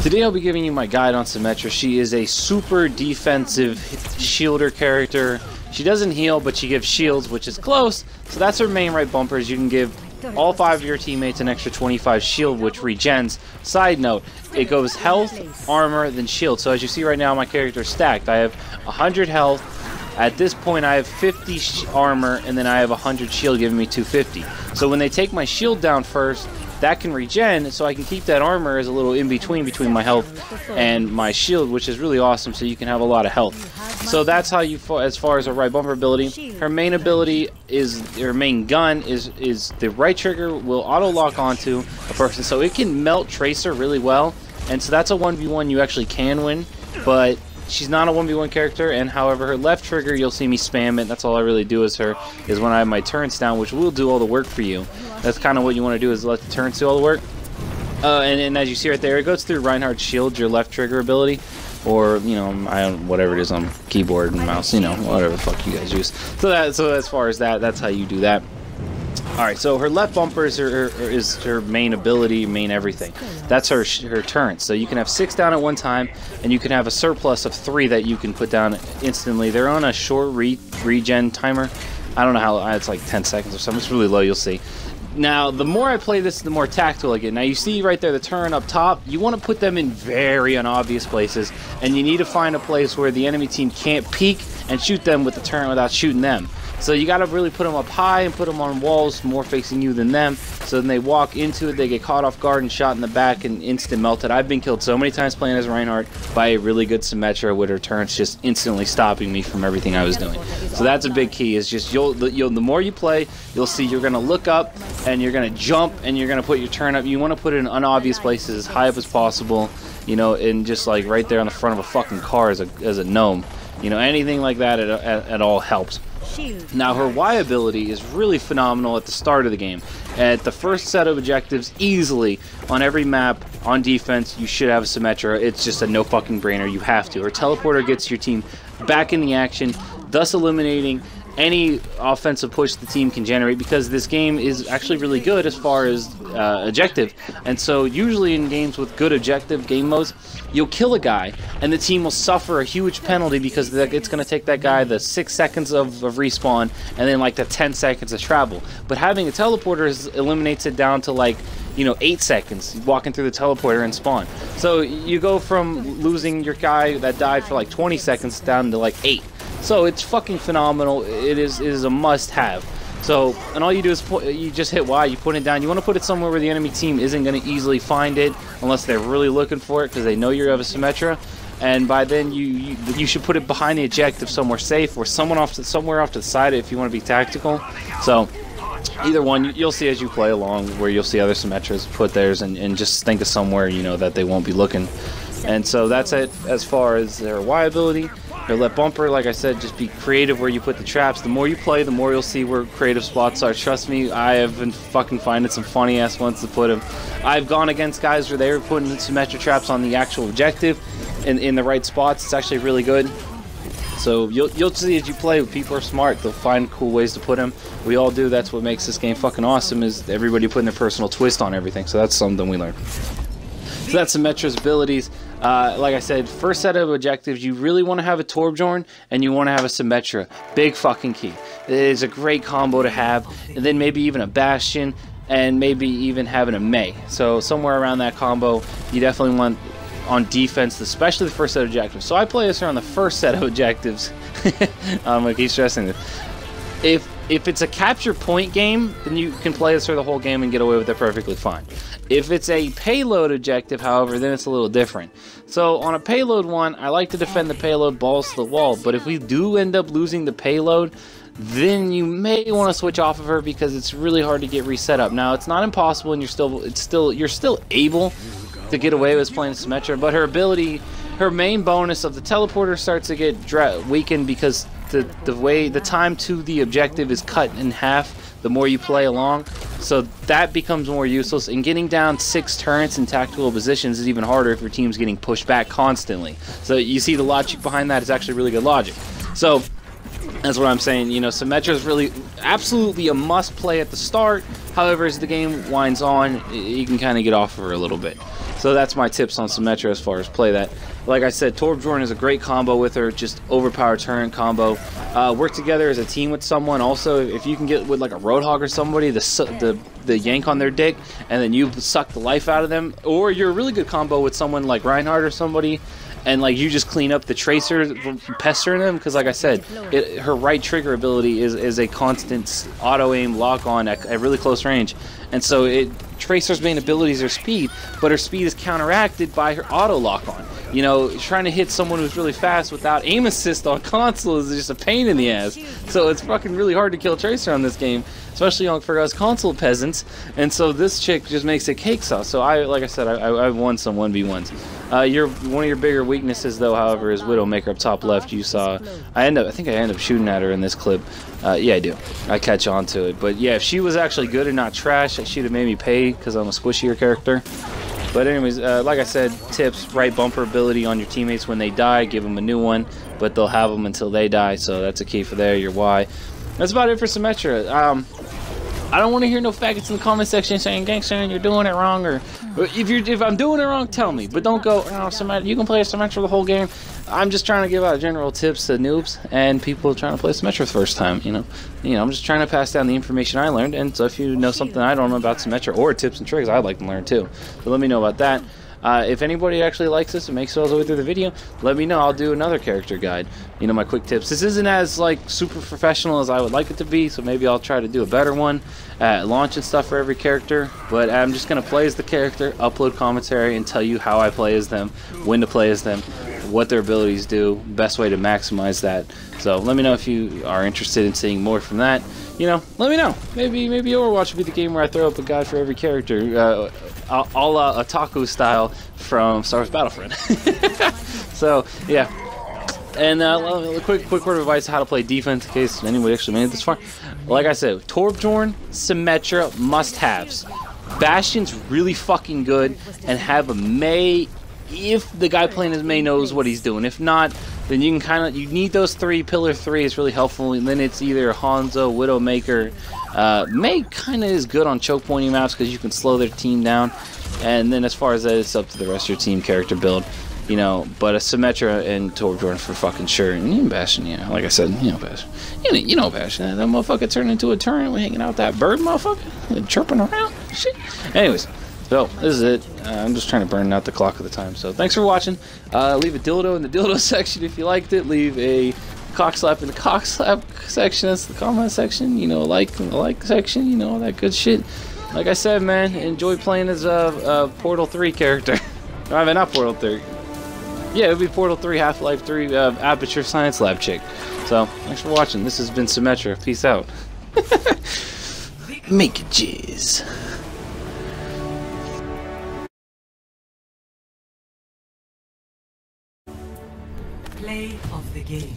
Today I'll be giving you my guide on Symmetra. She is a super defensive shielder character. She doesn't heal, but she gives shields, which is close. So that's her main right bumper, is you can give all 5 of your teammates an extra 25 shield, which regens. Side note, it goes health, armor, then shield. So as you see right now, my character is stacked. I have 100 health. At this point, I have 50 armor, and then I have 100 shield, giving me 250. So when they take my shield down first, that can regen, so I can keep that armor as a little in-between between my health and my shield, which is really awesome, so you can have a lot of health. So that's how you, as far as her right bumper ability. Her main ability is, her main gun is the right trigger will auto-lock onto a person, so it can melt Tracer really well, and so that's a 1v1 you actually can win, but she's not a 1v1 character, and however, her left trigger, you'll see me spam it. That's all I really do as her, is when I have my turrets down, which will do all the work for you. That's kind of what you want to do, is let the turrets do all the work. And as you see right there, it goes through Reinhardt's shield, your left trigger ability, or, you know, whatever it is on keyboard and mouse, you know, whatever the fuck you guys use. So as far as that, that's how you do that. Alright, so her left bumper is her main ability, main everything. That's her turrets. So you can have 6 down at one time, and you can have a surplus of 3 that you can put down instantly. They're on a short regen timer. I don't know how, it's like 10 seconds or something. It's really low, you'll see. Now, the more I play this, the more tactical I get. Now, you see right there the turret up top. You want to put them in very unobvious places, and you need to find a place where the enemy team can't peek and shoot them with the turret without shooting them. So you got to really put them up high and put them on walls more facing you than them. So then they walk into it, they get caught off guard and shot in the back and instant melted. I've been killed so many times playing as Reinhardt by a really good Symmetra with her turrets just instantly stopping me from everything I was doing. So that's a big key, is just the more you play, you'll see you're going to look up and you're going to jump and you're going to put your turret up. You want to put it in unobvious places as high up as possible, you know, and just like right there on the front of a fucking car as a gnome. You know, anything like that at all helps. Now, her Y ability is really phenomenal at the start of the game. At the first set of objectives, easily, on every map, on defense, you should have a Symmetra. It's just a no fucking brainer. You have to. Her teleporter gets your team back in the action, thus eliminating any offensive push the team can generate, because this game is actually really good as far as objective. And so usually in games with good objective game modes, you'll kill a guy and the team will suffer a huge penalty because it's going to take that guy the 6 seconds of respawn and then like the 10 seconds of travel. But having a teleporter eliminates it down to like, you know, 8 seconds walking through the teleporter and spawn. So you go from losing your guy that died for like 20 seconds down to like 8. So it's fucking phenomenal. It is a must-have. So, and all you do is you just hit Y, you put it down. You want to put it somewhere where the enemy team isn't going to easily find it unless they're really looking for it because they know you have a Symmetra. And by then you should put it behind the objective somewhere safe or somewhere off to the side if you want to be tactical. So either one, you'll see as you play along where you'll see other Symmetras put theirs, and just think of somewhere, you know, that they won't be looking. And so that's it as far as their Y ability. Your left bumper, like I said, just be creative where you put the traps. The more you play, the more you'll see where creative spots are. Trust me, I have been fucking finding some funny-ass ones to put them. I've gone against guys where they were putting Symmetra traps on the actual objective in the right spots. It's actually really good. So you'll see as you play, people are smart. They'll find cool ways to put them. We all do. That's what makes this game fucking awesome, is everybody putting their personal twist on everything. So that's something we learned. So that's Symmetra's abilities. Like I said, first set of objectives, you really want to have a Torbjorn and you want to have a Symmetra. Big fucking key. It is a great combo to have. And then maybe even a Bastion, and maybe even having a Mei. So somewhere around that combo, you definitely want on defense, especially the first set of objectives. So I play this here on the first set of objectives. I'm going to keep stressing this. If it's a capture point game, then you can play this for the whole game and get away with it perfectly fine. If it's a payload objective, however, then it's a little different. So on a payload one, I like to defend the payload balls to the wall, but if we do end up losing the payload, then you may want to switch off of her because it's really hard to get reset up. Now, it's not impossible, and you're still able to get away with playing Symmetra, but her ability, her main bonus of the teleporter starts to get weakened because the time to the objective is cut in half the more you play along, so that becomes more useless, and getting down 6 turrets in tactical positions is even harder if your team's getting pushed back constantly. So you see the logic behind that is actually really good logic. So that's what I'm saying. You know, Symmetra is really absolutely a must play at the start. However, as the game winds on, you can kind of get off of her a little bit. So that's my tips on Symmetra as far as play that. Like I said, Torbjorn is a great combo with her, just overpowered turret combo. Work together as a team with someone. Also, if you can get with like a Roadhog or somebody, the yank on their dick, and then you suck the life out of them. Or you're a really good combo with someone like Reinhardt or somebody, and like you just clean up the Tracer from pestering them, because like I said, her right trigger ability is a constant auto aim lock on at really close range, and so Tracer's main abilities are speed, but her speed is counteracted by her auto lock on. You know, trying to hit someone who's really fast without aim assist on console is just a pain in the ass. So it's fucking really hard to kill Tracer on this game, especially for us console peasants. And so this chick just makes it cake sauce. So like I said, I won some 1v1s. One of your bigger weaknesses, though, however, is Widowmaker up top left. You saw, I think I end up shooting at her in this clip. Yeah, I do. I catch on to it. But yeah, if she was actually good and not trash, she'd have made me pay because I'm a squishier character. But anyways, like I said, tips, right bumper ability on your teammates when they die, give them a new one, but they'll have them until they die, so that's a key for there, your why. That's about it for Symmetra. I don't want to hear no faggots in the comment section saying, "Gangster, you're doing it wrong," or if I'm doing it wrong, tell me. But don't go, "Oh, Symmetra, you can play Symmetra the whole game." I'm just trying to give out general tips to noobs and people trying to play Symmetra the first time. You know, I'm just trying to pass down the information I learned. And so if you know something I don't know about Symmetra or tips and tricks, I'd like to learn too. So let me know about that. If anybody actually likes this and makes it all the way through the video, let me know. I'll do another character guide. You know, my quick tips. This isn't as like super professional as I would like it to be, so maybe I'll try to do a better one at launch and stuff for every character. But I'm just gonna play as the character, upload commentary, and tell you how I play as them, when to play as them, what their abilities do, best way to maximize that. So let me know if you are interested in seeing more from that. You know, let me know. Maybe Overwatch will be the game where I throw up a guide for every character, a la Otaku style from Star Wars Battlefront. So yeah, and a quick word of advice on how to play defense in case anybody actually made it this far. Like I said, Torbjorn, Symmetra must-haves. Bastion's really fucking good, and have a Mei if the guy playing his Mei knows what he's doing. If not, then you can you need those three. Pillar 3 is really helpful, and then it's either Hanzo, Widowmaker. Mei kind of is good on choke pointing maps because you can slow their team down, and then as far as that, it's up to the rest of your team character build. You know, but a Symmetra and Torbjorn for fucking sure. And even Bastion, yeah, like I said, you know Bastion. You know Bastion. That motherfucker turned into a turret. We're hanging out with that bird motherfucker, chirping around. Shit. Anyways. So, this is it. I'm just trying to burn out the clock of the time. So, thanks for watching. Leave a dildo in the dildo section if you liked it. Leave a cock slap in the cock slap section. That's the comment section. You know, like in the like section. You know, all that good shit. Like I said, man, enjoy playing as a Portal 3 character. I mean, not Portal 3. Yeah, it would be Portal 3, Half-Life 3, Aperture Science Lab chick. So, thanks for watching. This has been Symmetra. Peace out. Make it jizz. Play of the game.